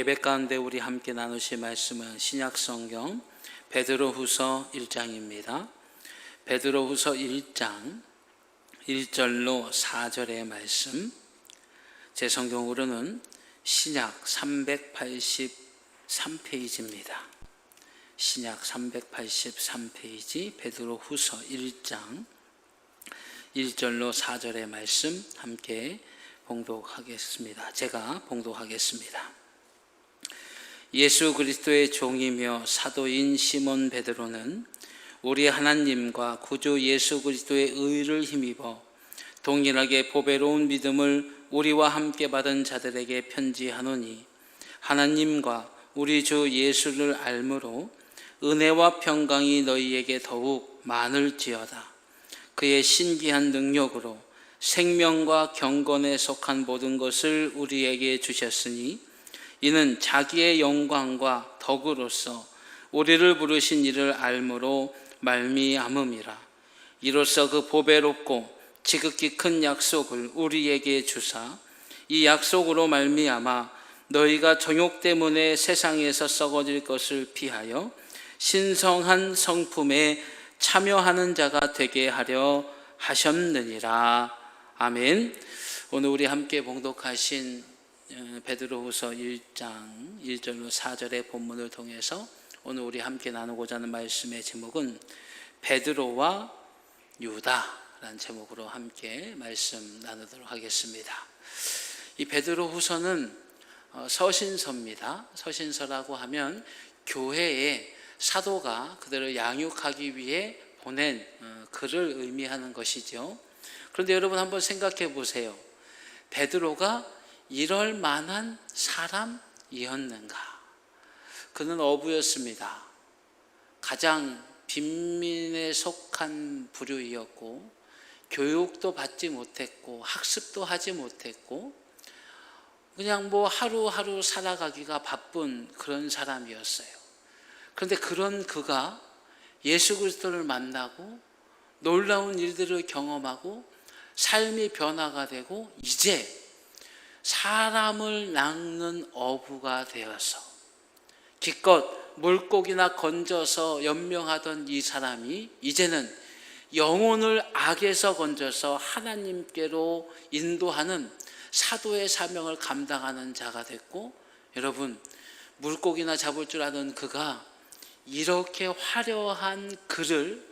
예배 가운데 우리 함께 나누실 말씀은 신약성경 베드로후서 1장입니다. 베드로후서 1장 1절로 4절의 말씀, 제 성경으로는 신약 383페이지입니다. 신약 383페이지 베드로후서 1장 1절로 4절의 말씀 함께 봉독하겠습니다. 제가 봉독하겠습니다. 예수 그리스도의 종이며 사도인 시몬 베드로는 우리 하나님과 구주 예수 그리스도의 의를 힘입어 동일하게 보배로운 믿음을 우리와 함께 받은 자들에게 편지하노니, 하나님과 우리 주 예수를 알므로 은혜와 평강이 너희에게 더욱 많을지어다. 그의 신기한 능력으로 생명과 경건에 속한 모든 것을 우리에게 주셨으니, 이는 자기의 영광과 덕으로서 우리를 부르신 이를 알므로 말미암음이라. 이로써 그 보배롭고 지극히 큰 약속을 우리에게 주사, 이 약속으로 말미암아 너희가 정욕 때문에 세상에서 썩어질 것을 피하여 신성한 성품에 참여하는 자가 되게 하려 하셨느니라. 아멘. 오늘 우리 함께 봉독하신 베드로후서 1장 1절로 4절의 본문을 통해서 오늘 우리 함께 나누고자 하는 말씀의 제목은 베드로와 유다라는 제목으로 함께 말씀 나누도록 하겠습니다. 이 베드로후서는 서신서입니다. 서신서라고 하면 교회에 사도가 그들을 양육하기 위해 보낸 글을 의미하는 것이죠. 그런데 여러분 한번 생각해 보세요. 베드로가 이럴 만한 사람이었는가? 그는 어부였습니다. 가장 빈민에 속한 부류이었고, 교육도 받지 못했고 학습도 하지 못했고 그냥 하루하루 살아가기가 바쁜 그런 사람이었어요. 그런데 그런 그가 예수 그리스도를 만나고 놀라운 일들을 경험하고 삶이 변화가 되고 이제 사람을 낚는 어부가 되어서 기껏 물고기나 건져서 연명하던 이 사람이 이제는 영혼을 악에서 건져서 하나님께로 인도하는 사도의 사명을 감당하는 자가 됐고, 여러분 물고기나 잡을 줄 아는 그가 이렇게 화려한 글을,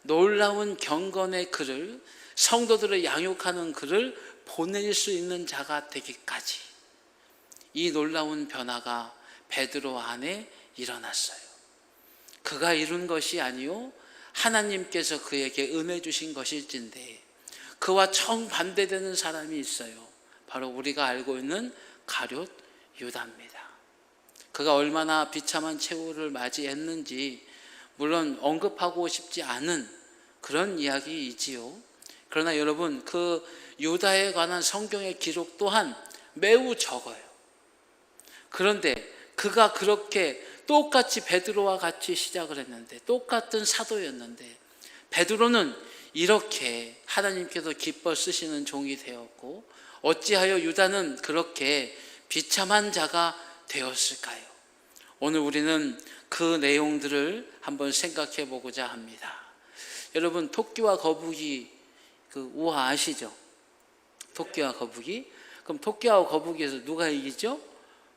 놀라운 경건의 글을, 성도들을 양육하는 글을 보낼 수 있는 자가 되기까지 이 놀라운 변화가 베드로 안에 일어났어요. 그가 이룬 것이 아니요 하나님께서 그에게 은혜 주신 것일진데, 그와 정반대되는 사람이 있어요. 바로 우리가 알고 있는 가룟 유다입니다. 그가 얼마나 비참한 최후를 맞이했는지 물론 언급하고 싶지 않은 그런 이야기이지요. 그러나 여러분, 그 유다에 관한 성경의 기록 또한 매우 적어요. 그런데 그가 그렇게 똑같이 베드로와 같이 시작을 했는데, 똑같은 사도였는데, 베드로는 이렇게 하나님께서 기뻐 쓰시는 종이 되었고, 어찌하여 유다는 그렇게 비참한 자가 되었을까요? 오늘 우리는 그 내용들을 한번 생각해 보고자 합니다. 여러분, 토끼와 거북이 그 우화 아시죠? 토끼와 거북이. 그럼 토끼와 거북이에서 누가 이기죠?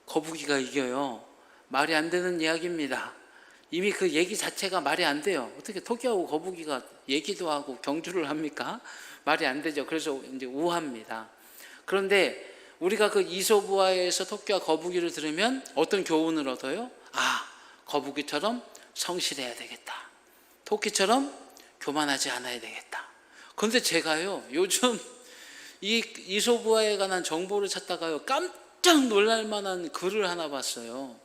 거북이가 이겨요. 말이 안 되는 이야기입니다. 이미 그 얘기 자체가 말이 안 돼요. 어떻게 토끼하고 거북이가 얘기도 하고 경주를 합니까? 말이 안 되죠. 그래서 이제 우화입니다. 그런데 우리가 그 이솝우화에서 토끼와 거북이를 들으면 어떤 교훈을 얻어요? 아, 거북이처럼 성실해야 되겠다. 토끼처럼 교만하지 않아야 되겠다. 그런데 제가요, 요즘 이 이솝우화에 관한 정보를 찾다가요, 깜짝 놀랄 만한 글을 하나 봤어요.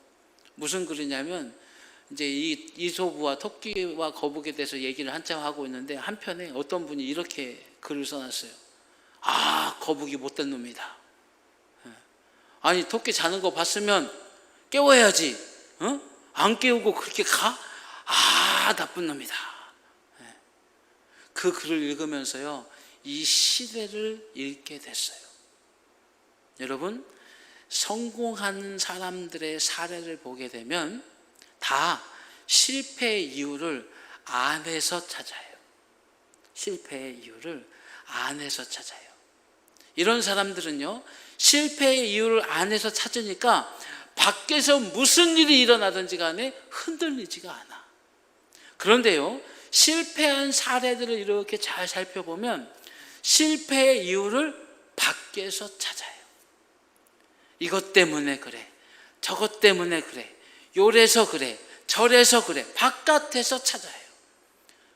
무슨 글이냐면, 이제 이 이솝우화, 토끼와 거북이에 대해서 얘기를 한참 하고 있는데, 한편에 어떤 분이 이렇게 글을 써놨어요. 아, 거북이 못된 놈이다. 아니, 토끼 자는 거 봤으면 깨워야지. 안 깨우고 그렇게 가? 아, 나쁜 놈이다. 그 글을 읽으면서요, 이 시대를 읽게 됐어요. 여러분, 성공하는 사람들의 사례를 보게 되면 다 실패의 이유를 안에서 찾아요. 실패의 이유를 안에서 찾아요. 이런 사람들은요, 실패의 이유를 안에서 찾으니까 밖에서 무슨 일이 일어나든지 간에 흔들리지가 않아. 그런데요, 실패한 사례들을 이렇게 잘 살펴보면 실패의 이유를 밖에서 찾아요. 이것 때문에 그래, 저것 때문에 그래, 요래서 그래, 저래서 그래, 바깥에서 찾아요.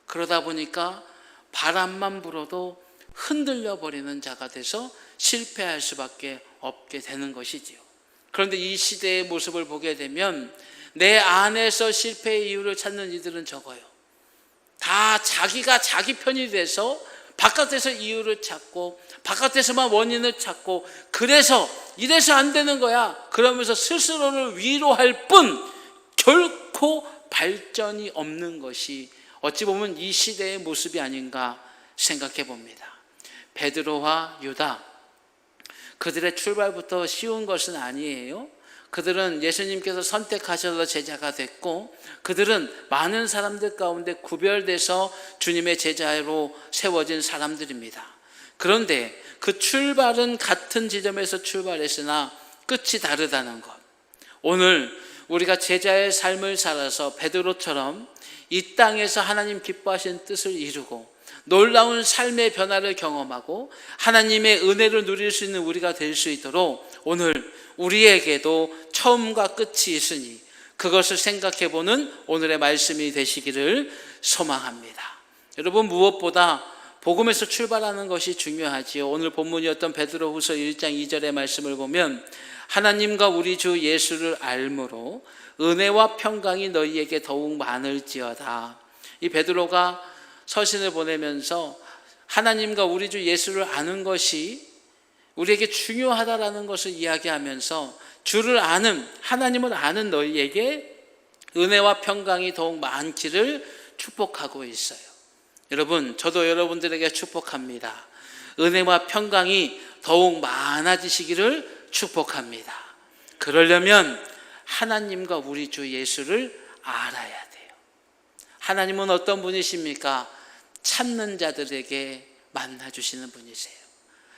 그러다 보니까 바람만 불어도 흔들려 버리는 자가 돼서 실패할 수밖에 없게 되는 것이지요. 그런데 이 시대의 모습을 보게 되면 내 안에서 실패의 이유를 찾는 이들은 적어요. 다 자기가 자기 편이 돼서 바깥에서 이유를 찾고 바깥에서만 원인을 찾고, 그래서 이래서 안 되는 거야 그러면서 스스로를 위로할 뿐 결코 발전이 없는 것이 어찌 보면 이 시대의 모습이 아닌가 생각해 봅니다. 베드로와 유다, 그들의 출발부터 쉬운 것은 아니에요. 그들은 예수님께서 선택하셔서 제자가 됐고, 그들은 많은 사람들 가운데 구별돼서 주님의 제자로 세워진 사람들입니다. 그런데 그 출발은 같은 지점에서 출발했으나 끝이 다르다는 것. 오늘 우리가 제자의 삶을 살아서 베드로처럼 이 땅에서 하나님 기뻐하시는 뜻을 이루고 놀라운 삶의 변화를 경험하고 하나님의 은혜를 누릴 수 있는 우리가 될 수 있도록 오늘 우리에게도 처음과 끝이 있으니 그것을 생각해보는 오늘의 말씀이 되시기를 소망합니다. 여러분, 무엇보다 복음에서 출발하는 것이 중요하지요. 오늘 본문이었던 베드로후서 1장 2절의 말씀을 보면 하나님과 우리 주 예수를 알므로 은혜와 평강이 너희에게 더욱 많을지어다. 이 베드로가 서신을 보내면서 하나님과 우리 주 예수를 아는 것이 우리에게 중요하다라는 것을 이야기하면서 주를 아는, 하나님을 아는 너희에게 은혜와 평강이 더욱 많기를 축복하고 있어요. 여러분, 저도 여러분들에게 축복합니다. 은혜와 평강이 더욱 많아지시기를 축복합니다. 그러려면 하나님과 우리 주 예수를 알아야 돼요. 하나님은 어떤 분이십니까? 찾는 자들에게 만나주시는 분이세요.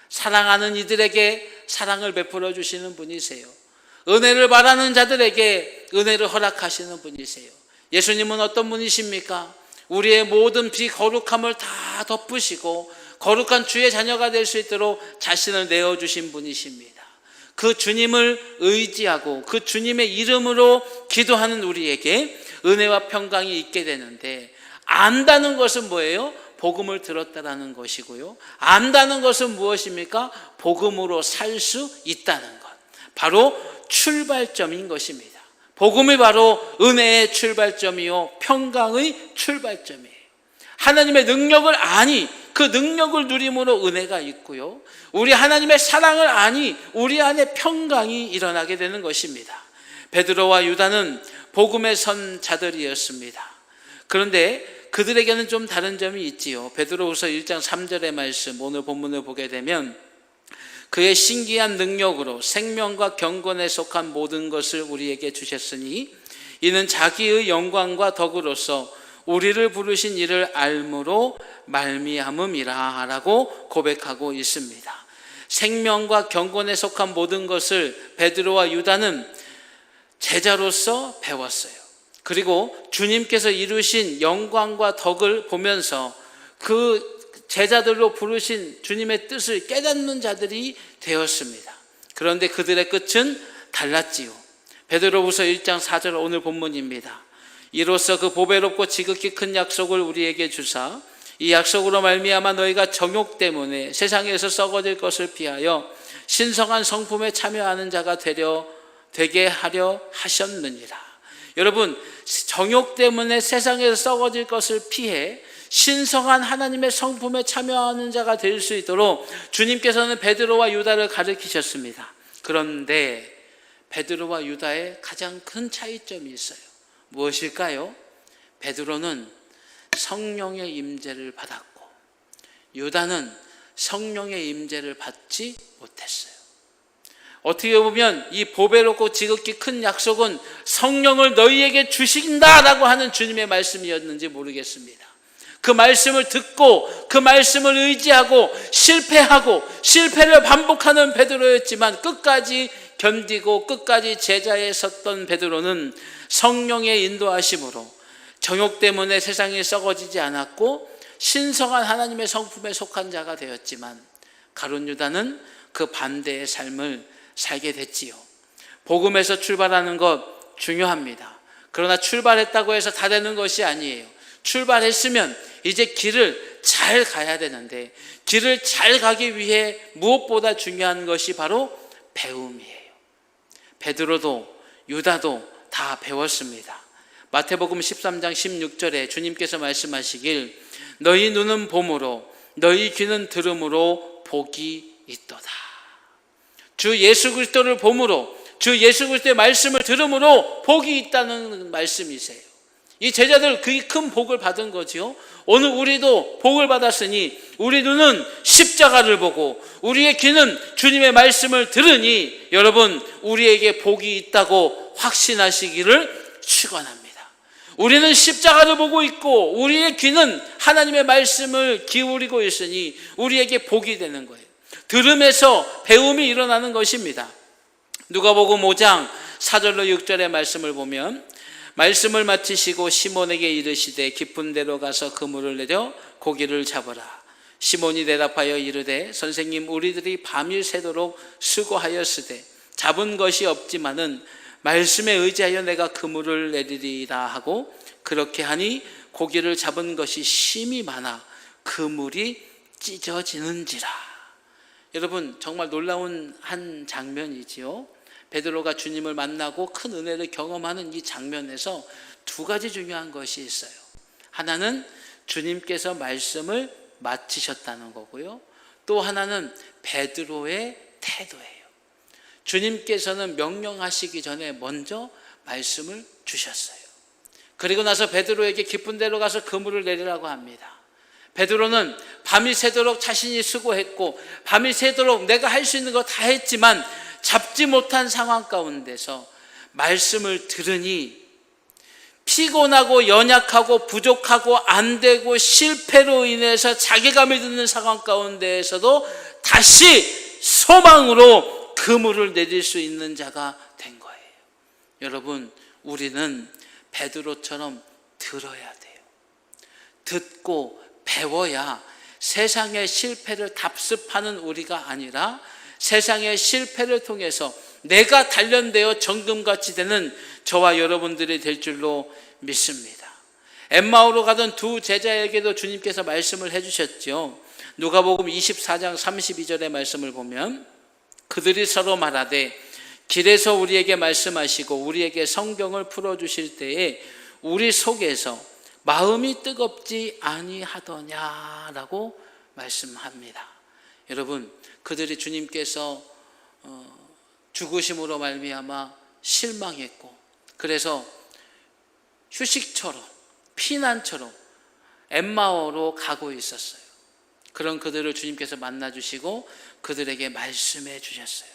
사랑하는 이들에게 사랑을 베풀어 주시는 분이세요. 은혜를 바라는 자들에게 은혜를 허락하시는 분이세요. 예수님은 어떤 분이십니까? 우리의 모든 비거룩함을 다 덮으시고 거룩한 주의 자녀가 될 수 있도록 자신을 내어주신 분이십니다. 그 주님을 의지하고 그 주님의 이름으로 기도하는 우리에게 은혜와 평강이 있게 되는데, 안다는 것은 뭐예요? 복음을 들었다라는 것이고요. 안다는 것은 무엇입니까? 복음으로 살 수 있다는 것. 바로 출발점인 것입니다. 복음이 바로 은혜의 출발점이요 평강의 출발점이에요. 하나님의 능력을 아니 그 능력을 누림으로 은혜가 있고요, 우리 하나님의 사랑을 아니 우리 안에 평강이 일어나게 되는 것입니다. 베드로와 유다는 복음에 선 자들이었습니다. 그런데 그들에게는 좀 다른 점이 있지요. 베드로후서 1장 3절의 말씀, 오늘 본문을 보게 되면 그의 신기한 능력으로 생명과 경건에 속한 모든 것을 우리에게 주셨으니 이는 자기의 영광과 덕으로서 우리를 부르신 이를 알므로 말미암음이라 라고 고백하고 있습니다. 생명과 경건에 속한 모든 것을 베드로와 유다는 제자로서 배웠어요. 그리고 주님께서 이루신 영광과 덕을 보면서 그 제자들로 부르신 주님의 뜻을 깨닫는 자들이 되었습니다. 그런데 그들의 끝은 달랐지요. 베드로후서 1장 4절 오늘 본문입니다. 이로써 그 보배롭고 지극히 큰 약속을 우리에게 주사 이 약속으로 말미암아 너희가 정욕 때문에 세상에서 썩어질 것을 피하여 신성한 성품에 참여하는 자가 되게 하려 하셨느니라. 여러분, 정욕 때문에 세상에서 썩어질 것을 피해 신성한 하나님의 성품에 참여하는 자가 될 수 있도록 주님께서는 베드로와 유다를 가르치셨습니다. 그런데 베드로와 유다의 가장 큰 차이점이 있어요. 무엇일까요? 베드로는 성령의 임재를 받았고 유다는 성령의 임재를 받지 못했어요. 어떻게 보면 이 보배롭고 지극히 큰 약속은 성령을 너희에게 주신다라고 하는 주님의 말씀이었는지 모르겠습니다. 그 말씀을 듣고 그 말씀을 의지하고 실패를 반복하는 베드로였지만 끝까지 견디고 끝까지 제자에 섰던 베드로는 성령의 인도하심으로 정욕 때문에 세상에 썩어지지 않았고 신성한 하나님의 성품에 속한 자가 되었지만 가룟 유다는 그 반대의 삶을 살게 됐지요. 복음에서 출발하는 것 중요합니다. 그러나 출발했다고 해서 다 되는 것이 아니에요. 출발했으면 이제 길을 잘 가야 되는데 길을 잘 가기 위해 무엇보다 중요한 것이 바로 배움이에요. 베드로도 유다도 다 배웠습니다. 마태복음 13장 16절에 주님께서 말씀하시길 너희 눈은 봄으로 너희 귀는 들음으로 복이 있도다. 주 예수 그리스도를 봄으로 주 예수 그리스도의 말씀을 들음으로 복이 있다는 말씀이세요. 이 제자들 그 큰 복을 받은 거지요. 오늘 우리도 복을 받았으니 우리 눈은 십자가를 보고 우리의 귀는 주님의 말씀을 들으니 여러분 우리에게 복이 있다고 확신하시기를 축원합니다. 우리는 십자가를 보고 있고 우리의 귀는 하나님의 말씀을 기울이고 있으니 우리에게 복이 되는 거예요. 들음에서 배움이 일어나는 것입니다. 누가복음 5장 4절로 6절의 말씀을 보면 말씀을 마치시고 시몬에게 이르시되 깊은 데로 가서 그물을 내려 고기를 잡으라. 시몬이 대답하여 이르되 선생님 우리들이 밤일 새도록 수고하였으되 잡은 것이 없지만은 말씀에 의지하여 내가 그물을 내리리라 하고 그렇게 하니 고기를 잡은 것이 심히 많아 그물이 찢어지는지라. 여러분 정말 놀라운 한 장면이지요. 베드로가 주님을 만나고 큰 은혜를 경험하는 이 장면에서 두 가지 중요한 것이 있어요. 하나는 주님께서 말씀을 마치셨다는 거고요. 또 하나는 베드로의 태도예요. 주님께서는 명령하시기 전에 먼저 말씀을 주셨어요. 그리고 나서 베드로에게 깊은 데로 가서 그물을 내리라고 합니다. 베드로는 밤이 새도록 자신이 수고했고 밤이 새도록 내가 할 수 있는 거 다 했지만 잡지 못한 상황 가운데서 말씀을 들으니 피곤하고 연약하고 부족하고 안 되고 실패로 인해서 자괴감이 드는 상황 가운데에서도 다시 소망으로 그물을 내릴 수 있는 자가 된 거예요. 여러분 우리는 베드로처럼 들어야 돼요. 듣고 배워야 세상의 실패를 답습하는 우리가 아니라 세상의 실패를 통해서 내가 단련되어 정금같이 되는 저와 여러분들이 될 줄로 믿습니다. 엠마오로 가던 두 제자에게도 주님께서 말씀을 해주셨죠. 누가복음 24장 32절의 말씀을 보면 그들이 서로 말하되 길에서 우리에게 말씀하시고 우리에게 성경을 풀어주실 때에 우리 속에서 마음이 뜨겁지 아니하더냐라고 말씀합니다. 여러분 그들이 주님께서 죽으심으로 말미암아 실망했고 그래서 휴식처럼 피난처럼 엠마오로 가고 있었어요. 그런 그들을 주님께서 만나주시고 그들에게 말씀해 주셨어요.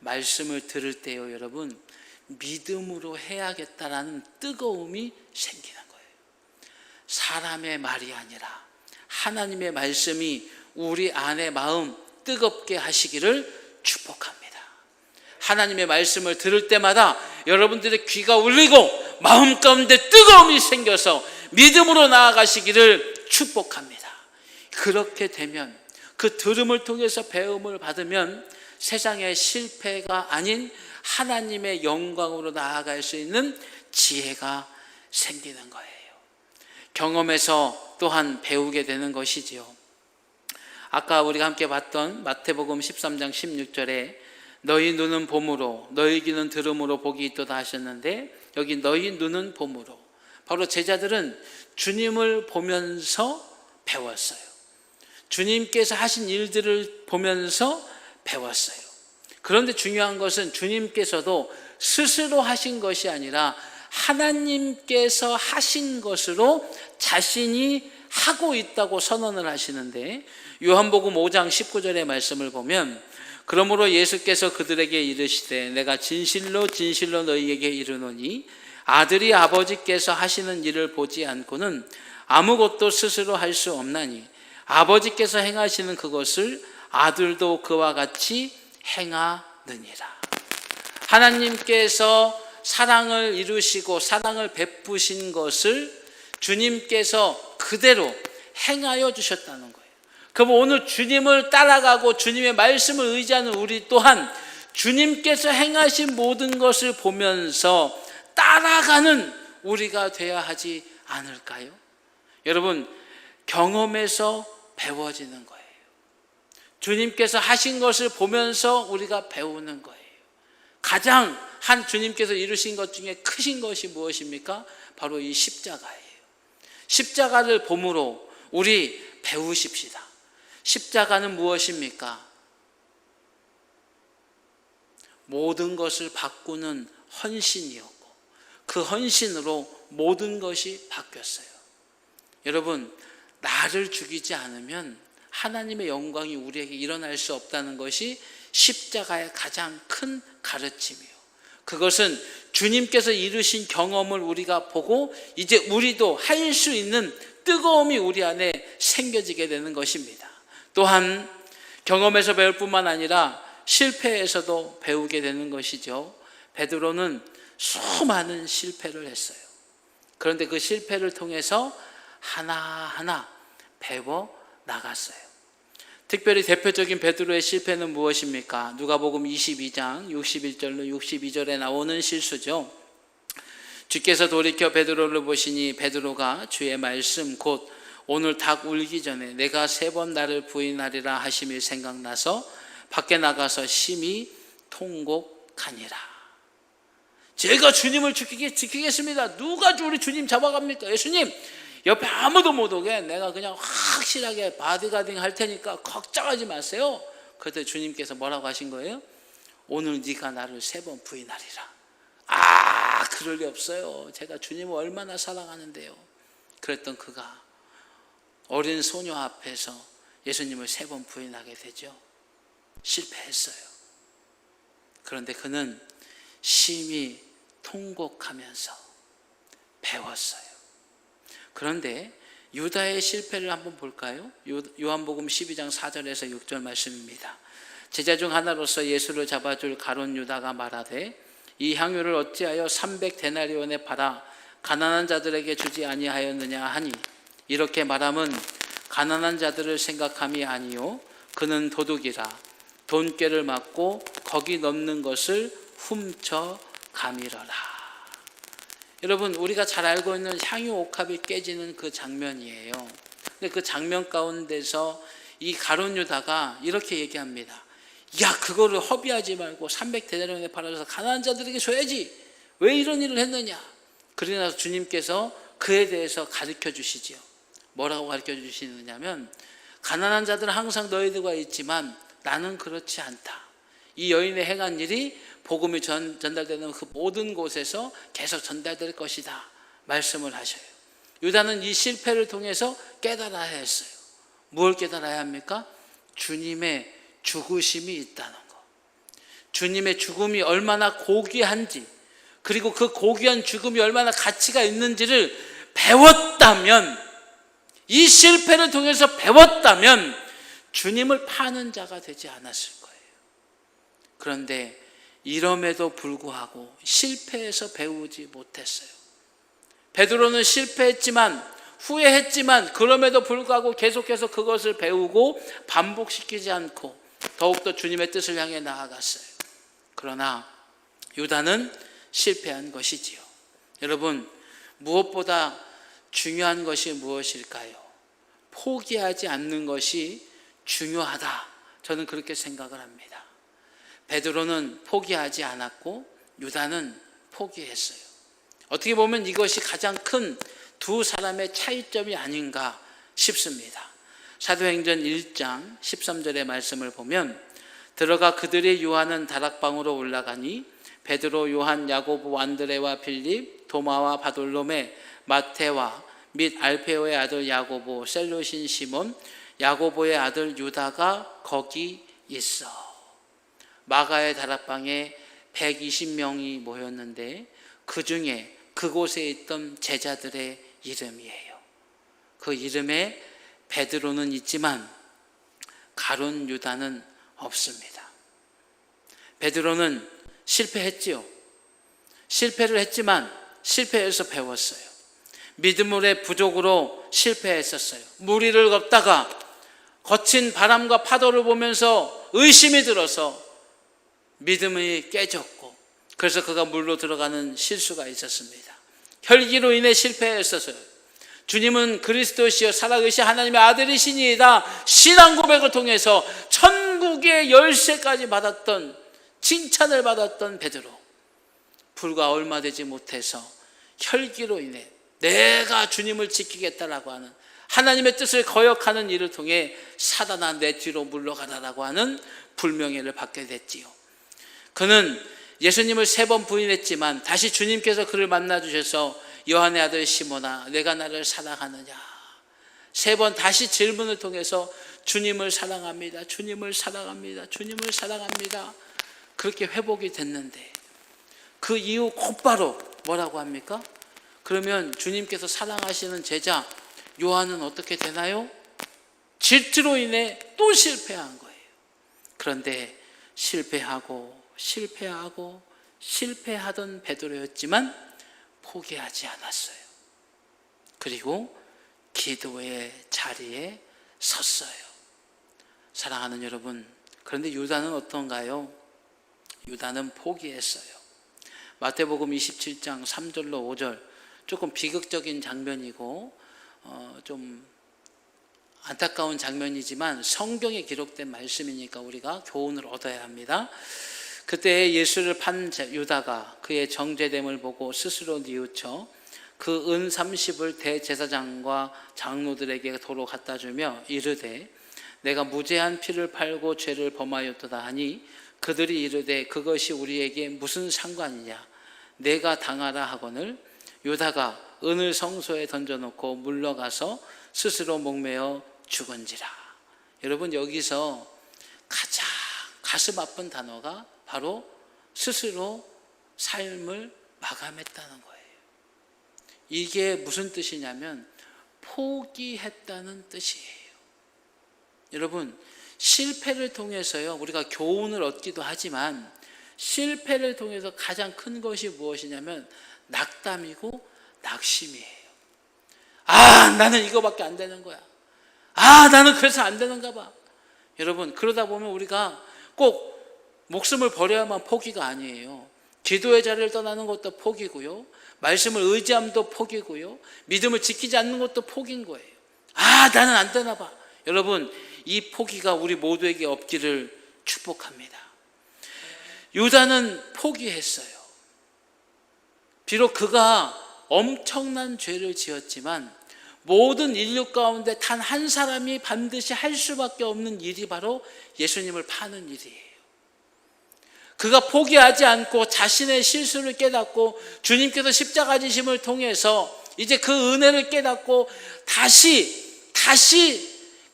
말씀을 들을 때요 여러분 믿음으로 해야겠다라는 뜨거움이 생기는 거예요. 사람의 말이 아니라 하나님의 말씀이 우리 안의 마음 뜨겁게 하시기를 축복합니다. 하나님의 말씀을 들을 때마다 여러분들의 귀가 울리고 마음 가운데 뜨거움이 생겨서 믿음으로 나아가시기를 축복합니다. 그렇게 되면 그 들음을 통해서 배움을 받으면 세상의 실패가 아닌 하나님의 영광으로 나아갈 수 있는 지혜가 생기는 거예요. 경험에서 또한 배우게 되는 것이지요. 아까 우리가 함께 봤던 마태복음 13장 16절에 너희 눈은 봄으로 너희 귀는 들음으로 복이 있도다 하셨는데 여기 너희 눈은 봄으로 바로 제자들은 주님을 보면서 배웠어요. 주님께서 하신 일들을 보면서 배웠어요. 그런데 중요한 것은 주님께서도 스스로 하신 것이 아니라 하나님께서 하신 것으로 자신이 하고 있다고 선언을 하시는데 요한복음 5장 19절의 말씀을 보면 그러므로 예수께서 그들에게 이르시되 내가 진실로 진실로 너희에게 이르노니 아들이 아버지께서 하시는 일을 보지 않고는 아무것도 스스로 할 수 없나니 아버지께서 행하시는 그것을 아들도 그와 같이 행하느니라. 하나님께서 사랑을 이루시고 사랑을 베푸신 것을 주님께서 그대로 행하여 주셨다는 거예요. 그럼 오늘 주님을 따라가고 주님의 말씀을 의지하는 우리 또한 주님께서 행하신 모든 것을 보면서 따라가는 우리가 되어야 하지 않을까요? 여러분, 경험에서 배워지는 거예요. 주님께서 하신 것을 보면서 우리가 배우는 거예요. 가장 주님께서 이루신 것 중에 크신 것이 무엇입니까? 바로 이 십자가예요. 십자가를 보므로 우리 배우십시다. 십자가는 무엇입니까? 모든 것을 바꾸는 헌신이었고 그 헌신으로 모든 것이 바뀌었어요. 여러분, 나를 죽이지 않으면 하나님의 영광이 우리에게 일어날 수 없다는 것이 십자가의 가장 큰 가르침이에요. 그것은 주님께서 이루신 경험을 우리가 보고 이제 우리도 할 수 있는 뜨거움이 우리 안에 생겨지게 되는 것입니다. 또한 경험에서 배울 뿐만 아니라 실패에서도 배우게 되는 것이죠. 베드로는 수많은 실패를 했어요. 그런데 그 실패를 통해서 하나하나 배워 나갔어요. 특별히 대표적인 베드로의 실패는 무엇입니까? 누가복음 22장 61절로 62절에 나오는 실수죠. 주께서 돌이켜 베드로를 보시니 베드로가 주의 말씀 곧 오늘 닭 울기 전에 내가 3번 나를 부인하리라 하심이 생각나서 밖에 나가서 심히 통곡하니라. 제가 주님을 지키겠습니다. 누가 우리 주님 잡아갑니까? 예수님 옆에 아무도 못 오게 내가 그냥 확실하게 바디가딩 할 테니까 걱정하지 마세요. 그때 주님께서 뭐라고 하신 거예요? 오늘 네가 나를 3번 부인하리라. 그럴 리 없어요. 제가 주님을 얼마나 사랑하는데요. 그랬던 그가 어린 소녀 앞에서 예수님을 3번 부인하게 되죠. 실패했어요. 그런데 그는 심히 통곡하면서 배웠어요. 그런데 유다의 실패를 한번 볼까요? 요한복음 12장 4절에서 6절 말씀입니다. 제자 중 하나로서 예수를 잡아줄 가룟 유다가 말하되 이 향유를 어찌하여 300데나리온에 팔아 가난한 자들에게 주지 아니하였느냐 하니 이렇게 말함은 가난한 자들을 생각함이 아니요 그는 도둑이라 돈꾀를 맞고 거기 넣는 것을 훔쳐가미러라. 여러분, 우리가 잘 알고 있는 향유 옥합이 깨지는 그 장면이에요. 근데 그 장면 가운데서 이 가룟 유다가 이렇게 얘기합니다. 야, 그거를 허비하지 말고 300데나리온에 팔아서 가난한 자들에게 줘야지. 왜 이런 일을 했느냐? 그러나 주님께서 그에 대해서 가르쳐 주시지요. 뭐라고 가르쳐 주시느냐면 가난한 자들은 항상 너희들과 있지만 나는 그렇지 않다. 이 여인의 행한 일이 복음이 전달되는 그 모든 곳에서 계속 전달될 것이다 말씀을 하셔요. 유다는 이 실패를 통해서 깨달아야 했어요. 뭘 깨달아야 합니까? 주님의 죽으심이 있다는 것, 주님의 죽음이 얼마나 고귀한지, 그리고 그 고귀한 죽음이 얼마나 가치가 있는지를 배웠다면, 이 실패를 통해서 배웠다면 주님을 파는 자가 되지 않았을 거예요. 그런데 이럼에도 불구하고 실패해서 배우지 못했어요. 베드로는 실패했지만, 후회했지만 그럼에도 불구하고 계속해서 그것을 배우고 반복시키지 않고 더욱더 주님의 뜻을 향해 나아갔어요. 그러나 유다는 실패한 것이지요. 여러분, 무엇보다 중요한 것이 무엇일까요? 포기하지 않는 것이 중요하다. 저는 그렇게 생각을 합니다. 베드로는 포기하지 않았고 유다는 포기했어요. 어떻게 보면 이것이 가장 큰 두 사람의 차이점이 아닌가 싶습니다. 사도행전 1장 13절의 말씀을 보면 들어가 그들이 유하는 다락방으로 올라가니 베드로, 요한, 야고보, 안드레와 빌립, 도마와 바돌로메, 마테와 및 알페오의 아들 야고보, 셀로신 시몬, 야고보의 아들 유다가 거기 있어. 마가의 다락방에 120명이 모였는데 그 중에 그곳에 있던 제자들의 이름이에요. 그 이름에 베드로는 있지만 가룟 유다는 없습니다. 베드로는 실패했지요. 실패를 했지만 실패해서 배웠어요. 믿음의 부족으로 실패했었어요. 무리를 걷다가 거친 바람과 파도를 보면서 의심이 들어서 믿음이 깨졌고, 그래서 그가 물로 들어가는 실수가 있었습니다. 혈기로 인해 실패했었어요. 주님은 그리스도시여 살아계신 하나님의 아들이시니이다 신앙 고백을 통해서 천국의 열쇠까지 받았던, 칭찬을 받았던 베드로, 불과 얼마 되지 못해서 혈기로 인해 내가 주님을 지키겠다라고 하는 하나님의 뜻을 거역하는 일을 통해 사단아 내 뒤로 물러가라라고 하는 불명예를 받게 됐지요. 그는 예수님을 3번 부인했지만 다시 주님께서 그를 만나주셔서 요한의 아들 시몬아 내가 나를 사랑하느냐, 3번 다시 질문을 통해서 주님을 사랑합니다, 주님을 사랑합니다, 주님을 사랑합니다, 그렇게 회복이 됐는데 그 이후 곧바로 뭐라고 합니까? 그러면 주님께서 사랑하시는 제자 요한은 어떻게 되나요? 질투로 인해 또 실패한 거예요. 그런데 실패하던 베드로였지만 포기하지 않았어요. 그리고 기도의 자리에 섰어요. 사랑하는 여러분, 그런데 유다는 어떤가요? 유다는 포기했어요. 마태복음 27장 3절로 5절, 조금 비극적인 장면이고 좀 안타까운 장면이지만 성경에 기록된 말씀이니까 우리가 교훈을 얻어야 합니다. 그때 예수를 판 유다가 그의 정죄됨을 보고 스스로 뉘우쳐 그 은 30을 대제사장과 장로들에게 도로 갖다 주며 이르되 내가 무죄한 피를 팔고 죄를 범하였도다 하니 그들이 이르되 그것이 우리에게 무슨 상관이냐, 내가 당하라 하거늘 유다가 은을 성소에 던져놓고 물러가서 스스로 목매어 죽은지라. 여러분, 여기서 가장 가슴 아픈 단어가 바로 스스로 삶을 마감했다는 거예요. 이게 무슨 뜻이냐면 포기했다는 뜻이에요. 여러분, 실패를 통해서요 우리가 교훈을 얻기도 하지만 실패를 통해서 가장 큰 것이 무엇이냐면 낙담이고 낙심이에요. 나는 이거밖에 안 되는 거야. 나는 그래서 안 되는가 봐. 여러분, 그러다 보면 우리가 꼭 목숨을 버려야만 포기가 아니에요. 기도의 자리를 떠나는 것도 포기고요, 말씀을 의지함도 포기고요, 믿음을 지키지 않는 것도 포기인 거예요. 나는 안 되나 봐. 여러분, 이 포기가 우리 모두에게 없기를 축복합니다. 유다는 포기했어요. 비록 그가 엄청난 죄를 지었지만 모든 인류 가운데 단 한 사람이 반드시 할 수밖에 없는 일이 바로 예수님을 파는 일이에요. 그가 포기하지 않고 자신의 실수를 깨닫고 주님께서 십자가 지심을 통해서 이제 그 은혜를 깨닫고 다시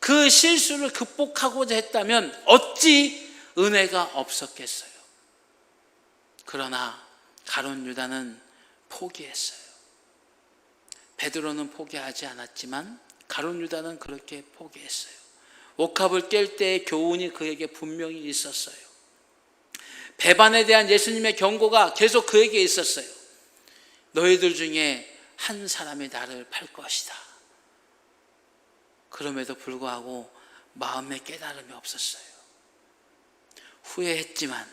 그 실수를 극복하고자 했다면 어찌 은혜가 없었겠어요. 그러나 가룟 유다는 포기했어요. 베드로는 포기하지 않았지만 가룟 유다는 그렇게 포기했어요. 옥합을 깰 때의 교훈이 그에게 분명히 있었어요. 배반에 대한 예수님의 경고가 계속 그에게 있었어요. 너희들 중에 한 사람이 나를 팔 것이다. 그럼에도 불구하고 마음에 깨달음이 없었어요. 후회했지만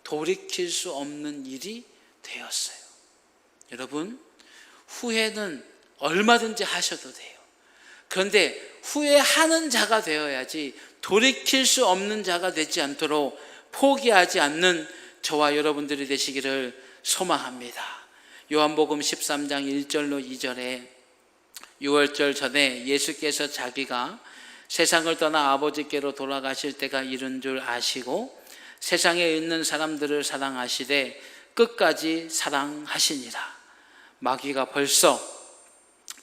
돌이킬 수 없는 일이 되었어요. 여러분, 후회는 얼마든지 하셔도 돼요. 그런데 후회하는 자가 되어야지 돌이킬 수 없는 자가 되지 않도록 포기하지 않는 저와 여러분들이 되시기를 소망합니다. 요한복음 13장 1절로 2절에 유월절 전에 예수께서 자기가 세상을 떠나 아버지께로 돌아가실 때가 이른 줄 아시고 세상에 있는 사람들을 사랑하시되 끝까지 사랑하시니라. 마귀가 벌써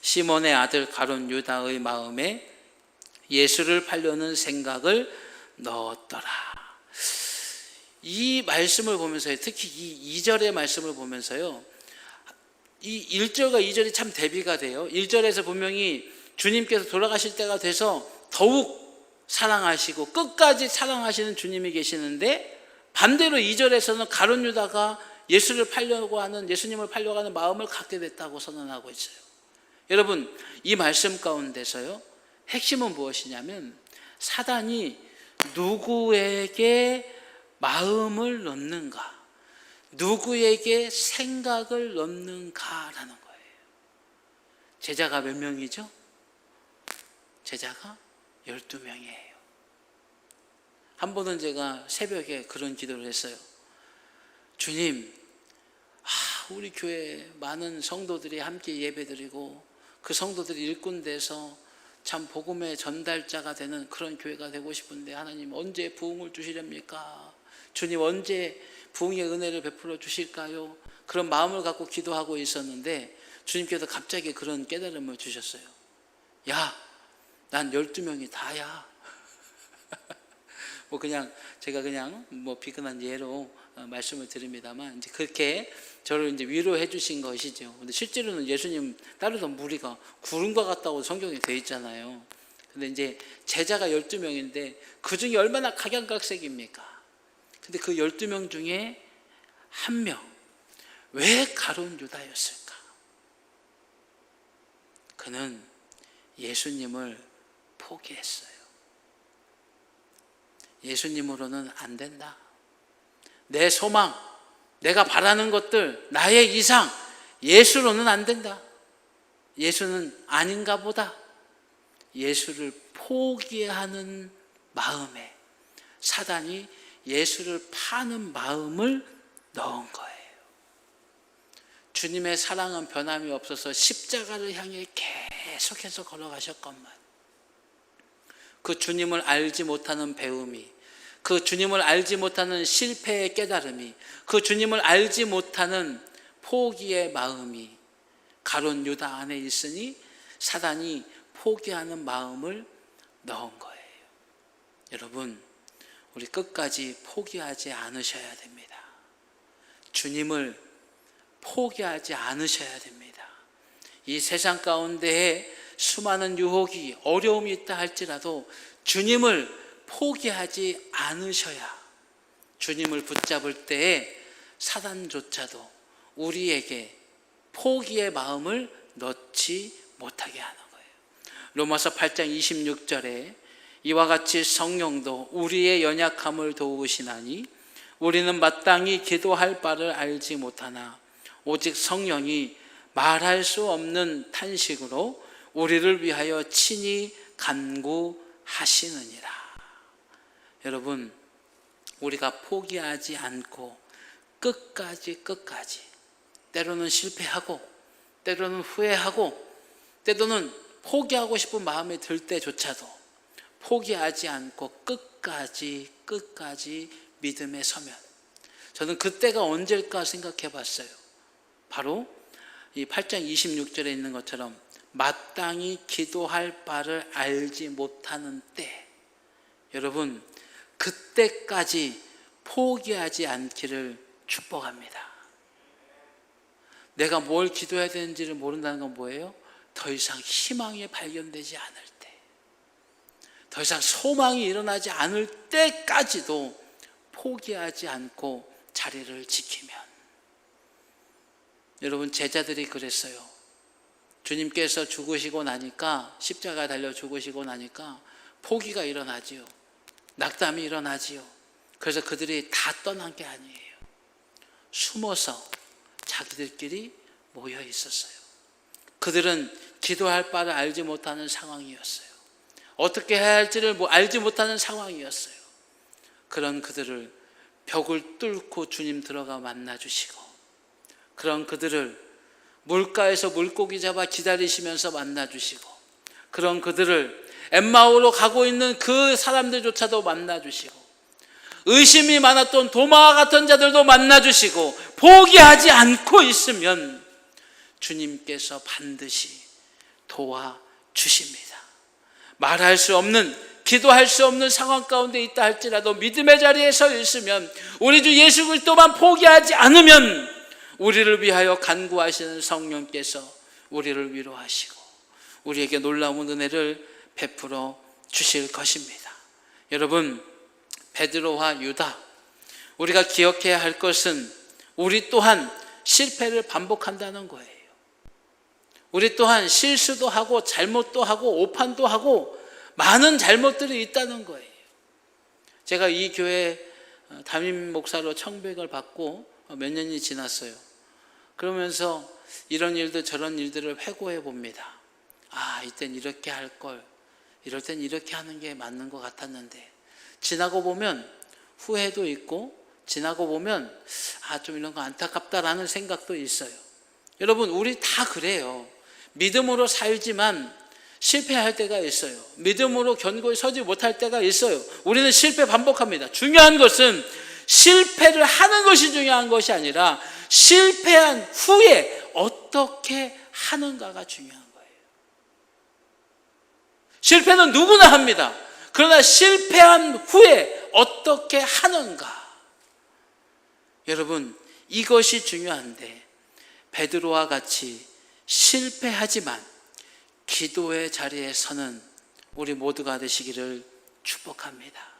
시몬의 아들 가룟 유다의 마음에 예수를 팔려는 생각을 넣었더라. 이 말씀을 보면서요, 특히 이 2절의 말씀을 보면서요, 이 1절과 2절이 참 대비가 돼요. 1절에서 분명히 주님께서 돌아가실 때가 돼서 더욱 사랑하시고 끝까지 사랑하시는 주님이 계시는데, 반대로 2절에서는 가룟 유다가 예수님을 팔려고 하는 마음을 갖게 됐다고 선언하고 있어요. 여러분, 이 말씀 가운데서요, 핵심은 무엇이냐면 사단이 누구에게 마음을 넣는가, 누구에게 생각을 넣는가라는 거예요. 제자가 몇 명이죠? 제자가 12명이에요. 한 번은 제가 새벽에 그런 기도를 했어요. 주님, 우리 교회 많은 성도들이 함께 예배드리고 그 성도들이 일꾼 돼서 참 복음의 전달자가 되는 그런 교회가 되고 싶은데, 하나님 언제 부흥을 주시렵니까? 주님 언제 부흥의 은혜를 베풀어 주실까요? 그런 마음을 갖고 기도하고 있었는데 주님께서 갑자기 그런 깨달음을 주셨어요. 야, 난 12명이 다야. 제가 비근한 예로 말씀을 드립니다만, 이제 그렇게 저를 이제 위로해 주신 것이죠. 근데 실제로는 예수님 따르던 무리가 구름과 같다고 성경에 되어 있잖아요. 근데 이제 제자가 12명인데 그 중에 얼마나 각양각색입니까? 근데 그 12명 중에 한 명, 왜 가룟 유다였을까? 그는 예수님을 포기했어요. 예수님으로는 안 된다. 내 소망, 내가 바라는 것들, 나의 이상, 예수로는 안 된다. 예수는 아닌가 보다. 예수를 포기하는 마음에 사단이 예수를 파는 마음을 넣은 거예요. 주님의 사랑은 변함이 없어서 십자가를 향해 계속해서 걸어가셨건만, 그 주님을 알지 못하는 배움이, 그 주님을 알지 못하는 실패의 깨달음이, 그 주님을 알지 못하는 포기의 마음이 가룟 유다 안에 있으니 사단이 포기하는 마음을 넣은 거예요. 여러분, 우리 끝까지 포기하지 않으셔야 됩니다. 주님을 포기하지 않으셔야 됩니다. 이 세상 가운데에 수많은 유혹이, 어려움이 있다 할지라도 주님을 포기하지 않으셔야, 주님을 붙잡을 때에 사단조차도 우리에게 포기의 마음을 넣지 못하게 하는 거예요. 로마서 8장 26절에 이와 같이 성령도 우리의 연약함을 도우시나니 우리는 마땅히 기도할 바를 알지 못하나 오직 성령이 말할 수 없는 탄식으로 우리를 위하여 친히 간구하시느니라. 여러분, 우리가 포기하지 않고 끝까지 때로는 실패하고 때로는 후회하고 때로는 포기하고 싶은 마음이 들 때조차도 포기하지 않고 끝까지 믿음에 서면, 저는 그때가 언제일까 생각해 봤어요. 바로 이 8장 26절에 있는 것처럼 마땅히 기도할 바를 알지 못하는 때, 여러분 그때까지 포기하지 않기를 축복합니다. 내가 뭘 기도해야 되는지를 모른다는 건 뭐예요? 더 이상 희망이 발견되지 않을 때, 더 이상 소망이 일어나지 않을 때까지도 포기하지 않고 자리를 지키면, 여러분 제자들이 그랬어요. 주님께서 죽으시고 나니까, 십자가에 달려 죽으시고 나니까 포기가 일어나지요. 낙담이 일어나지요. 그래서 그들이 다 떠난 게 아니에요. 숨어서 자기들끼리 모여 있었어요. 그들은 기도할 바를 알지 못하는 상황이었어요. 어떻게 해야 할지를 알지 못하는 상황이었어요. 그런 그들을 벽을 뚫고 주님 들어가 만나주시고, 그런 그들을 물가에서 물고기 잡아 기다리시면서 만나주시고, 그런 그들을 엠마오로 가고 있는 그 사람들조차도 만나주시고, 의심이 많았던 도마와 같은 자들도 만나주시고, 포기하지 않고 있으면 주님께서 반드시 도와주십니다. 말할 수 없는 기도할 수 없는 상황 가운데 있다 할지라도 믿음의 자리에 서 있으면, 우리 주 예수 그리스도만 포기하지 않으면 우리를 위하여 간구하시는 성령께서 우리를 위로하시고 우리에게 놀라운 은혜를 베풀어 주실 것입니다. 여러분, 베드로와 유다, 우리가 기억해야 할 것은 우리 또한 실패를 반복한다는 거예요. 우리 또한 실수도 하고 잘못도 하고 오판도 하고 많은 잘못들이 있다는 거예요. 제가 이 교회 담임 목사로 청백을 받고 몇 년이 지났어요. 그러면서 이런 일들 저런 일들을 회고해 봅니다. 아, 이땐 이렇게 할 걸, 이럴 땐 이렇게 하는 게 맞는 것 같았는데, 지나고 보면 후회도 있고, 지나고 보면 아, 좀 이런 거 안타깝다라는 생각도 있어요. 여러분, 우리 다 그래요. 믿음으로 살지만 실패할 때가 있어요. 믿음으로 견고히 서지 못할 때가 있어요. 우리는 실패 반복합니다. 중요한 것은 실패를 하는 것이 중요한 것이 아니라 실패한 후에 어떻게 하는가가 중요한 거예요. 실패는 누구나 합니다. 그러나 실패한 후에 어떻게 하는가, 여러분, 이것이 중요한데, 베드로와 같이 실패하지만 기도의 자리에 서는 우리 모두가 되시기를 축복합니다.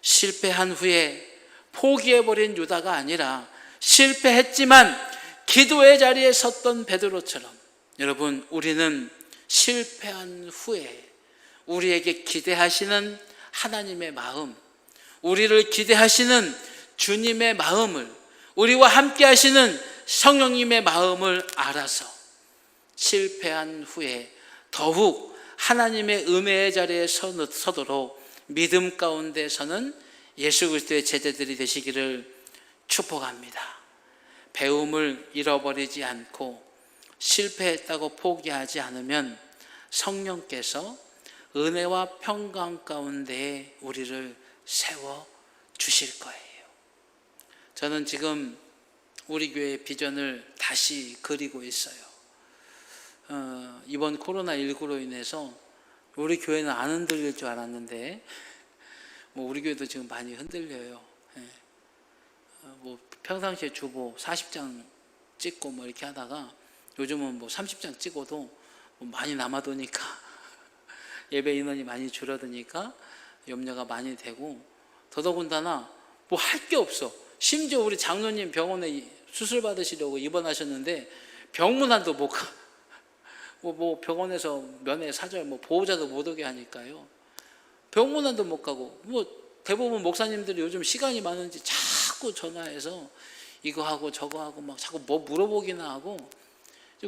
실패한 후에 포기해버린 유다가 아니라 실패했지만 기도의 자리에 섰던 베드로처럼, 여러분, 우리는 실패한 후에 우리에게 기대하시는 하나님의 마음, 우리를 기대하시는 주님의 마음을, 우리와 함께 하시는 성령님의 마음을 알아서 실패한 후에 더욱 하나님의 은혜의 자리에 서도록 믿음 가운데 서는 예수 그리스도의 제자들이 되시기를 축복합니다. 배움을 잃어버리지 않고 실패했다고 포기하지 않으면 성령께서 은혜와 평강 가운데 우리를 세워 주실 거예요. 저는 지금 우리 교회의 비전을 다시 그리고 있어요. 이번 코로나19로 인해서 우리 교회는 안 흔들릴 줄 알았는데 우리 교회도 지금 많이 흔들려요. 평상시에 주보 40장 찍고 이렇게 하다가 요즘은 30장 찍어도 많이 남아도니까 예배 인원이 많이 줄어드니까 염려가 많이 되고, 더더군다나 할 게 없어. 심지어 우리 장로님 병원에 수술 받으시려고 입원하셨는데 병문안도 못 가. 병원에서 면회 사절 보호자도 못 오게 하니까요. 병문안도 못 가고, 대부분 목사님들이 요즘 시간이 많은지 자꾸 전화해서 이거 하고 저거 하고 자꾸 물어보기나 하고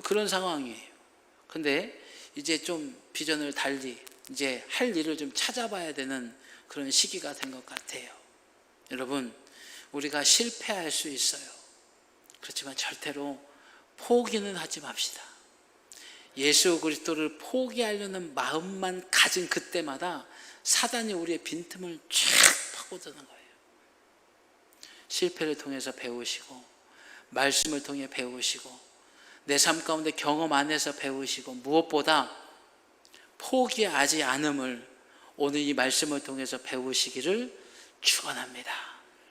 그런 상황이에요. 근데 이제 좀 비전을 달리 이제 할 일을 좀 찾아봐야 되는 그런 시기가 된 것 같아요. 여러분, 우리가 실패할 수 있어요. 그렇지만 절대로 포기는 하지 맙시다. 예수 그리스도를 포기하려는 마음만 가진 그때마다 사단이 우리의 빈틈을 쫙 파고드는 거예요. 실패를 통해서 배우시고, 말씀을 통해 배우시고, 내 삶 가운데 경험 안에서 배우시고, 무엇보다 포기하지 않음을 오늘 이 말씀을 통해서 배우시기를 축원합니다.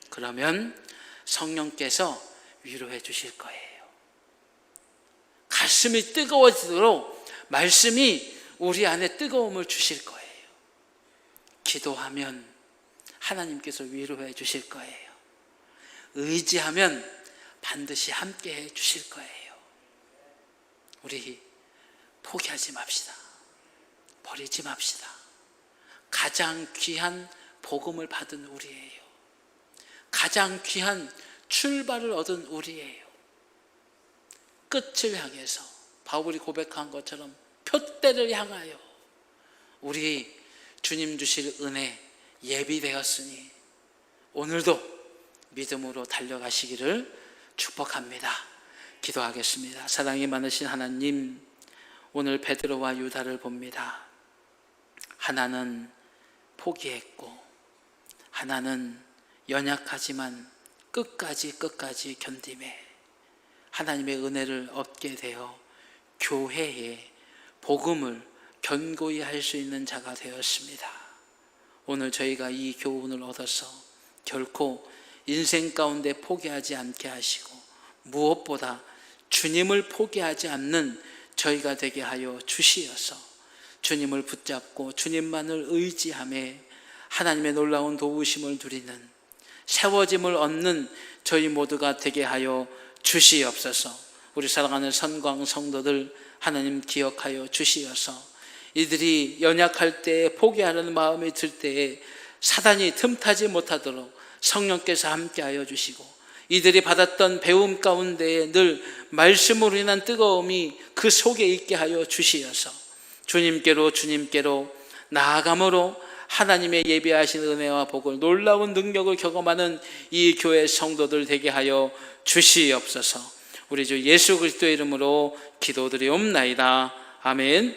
그러면 성령께서 위로해 주실 거예요. 가슴이 뜨거워지도록 말씀이 우리 안에 뜨거움을 주실 거예요. 기도하면 하나님께서 위로해 주실 거예요. 의지하면 반드시 함께해 주실 거예요. 우리 포기하지 맙시다. 버리지 맙시다. 가장 귀한 복음을 받은 우리예요. 가장 귀한 출발을 얻은 우리예요. 끝을 향해서 바울이 고백한 것처럼 표대를 향하여 우리 주님 주실 은혜 예비되었으니 오늘도 믿음으로 달려가시기를 축복합니다. 기도하겠습니다. 사랑이 많으신 하나님, 오늘 베드로와 유다를 봅니다. 하나는 포기했고 하나는 연약하지만 끝까지 견딤에 하나님의 은혜를 얻게 되어 교회에 복음을 견고히 할 수 있는 자가 되었습니다. 오늘 저희가 이 교훈을 얻어서 결코 인생 가운데 포기하지 않게 하시고 무엇보다 주님을 포기하지 않는 저희가 되게 하여 주시어서 주님을 붙잡고 주님만을 의지하며 하나님의 놀라운 도우심을 누리는 세워짐을 얻는 저희 모두가 되게 하여 주시옵소서. 우리 사랑하는 선광 성도들 하나님 기억하여 주시어서 이들이 연약할 때 포기하는 마음이 들 때에 사단이 틈타지 못하도록 성령께서 함께하여 주시고 이들이 받았던 배움 가운데에 늘 말씀으로 인한 뜨거움이 그 속에 있게 하여 주시어서 주님께로 나아감으로 하나님의 예비하신 은혜와 복을 놀라운 능력을 경험하는 이 교회 성도들 되게 하여 주시옵소서. 우리 주 예수 그리스도의 이름으로 기도드리옵나이다. 아멘.